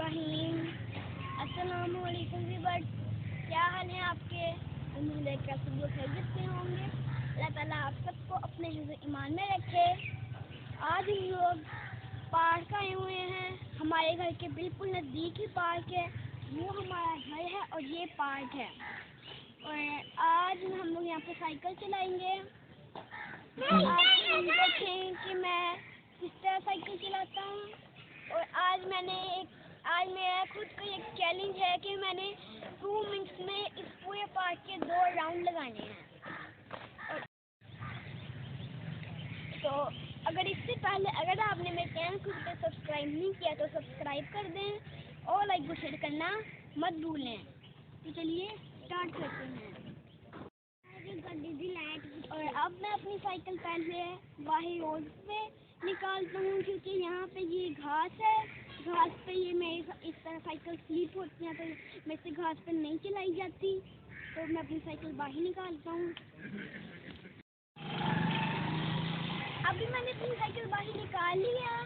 बिस्मिल्लाहिर्रहमानिर्रहीम। अस्सलामु अलैकुम वीवर्स, क्या हाल है आपके? उम्मीद है कि आप सब लोग खैरियत से होंगे। अल्लाह ताला आप सबको अपने हिफ्ज़ ईमान में रखे। आज हम लोग पार्क आए हुए हैं। हमारे घर के बिल्कुल नज़दीक ही पार्क है। वो हमारा घर है और ये पार्क है। और आज हम लोग यहाँ पे साइकिल चलाएंगे। आप देखें कि मैं किस तरह साइकिल चलाता हूँ। और आज मेरा खुद का एक चैलेंज है कि मैंने 2 मिनट्स में इस पूरे पार्क के 2 राउंड लगाने हैं। तो अगर आपने मेरे चैनल को सब्सक्राइब नहीं किया तो सब्सक्राइब कर दें और लाइक को शेयर करना मत भूलें। तो चलिए स्टार्ट करते हैं। और अब मैं अपनी साइकिल पहले बाहर रोड पे निकालता हूँ, क्योंकि यहाँ पे ये घास है। घास पे ये मेरी इस तरह साइकिल स्लिप होती है, तो मेरे से घास पे नहीं चलाई जाती। तो मैं अपनी साइकिल बाहर निकालता हूँ। अभी मैंने अपनी साइकिल बाहर निकाल ली है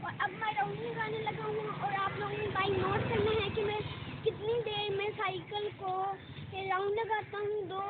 और अब मैं राउंड लगाने लगा हूँ। और आप लोगों ने टाइम नोट करना है कि मैं कितनी देर में साइकिल को राउंड लगाता हूँ। 2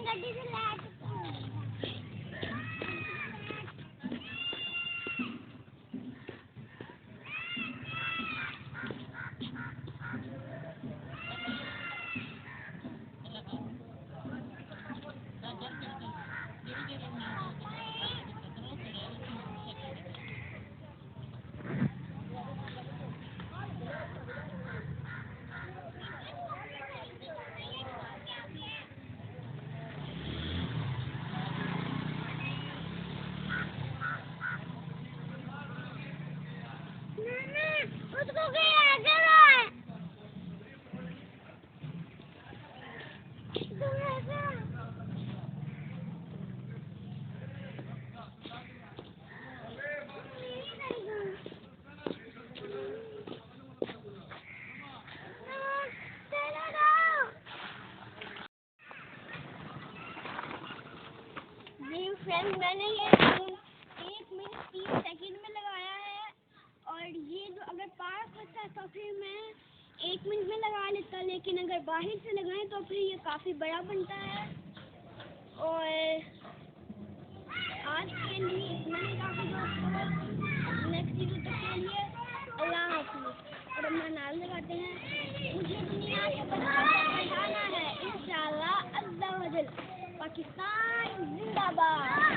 गड्डी से उसको फ्रेंड, मैंने ये 1 मिनट 30 सेकंड में लगाया है। और ये जो अगर पार्क होता तो फिर मैं 1 मिनट में लगा लेता, लेकिन अगर बाहर से लगाएं तो फिर ये काफ़ी बड़ा बनता है। और आज के लिए इतना ही काफ़ी दोस्तों। नेक्स्ट वीडियो तक के लिए अल्लाह हाफ़िज़। और अपना नाम लगाते हैं। मुझे दुनिया के बच्चों को पढ़ाना है इंशाअल्लाह अज़्ज़ा वजल। पाकिस्तान जिंदाबाद।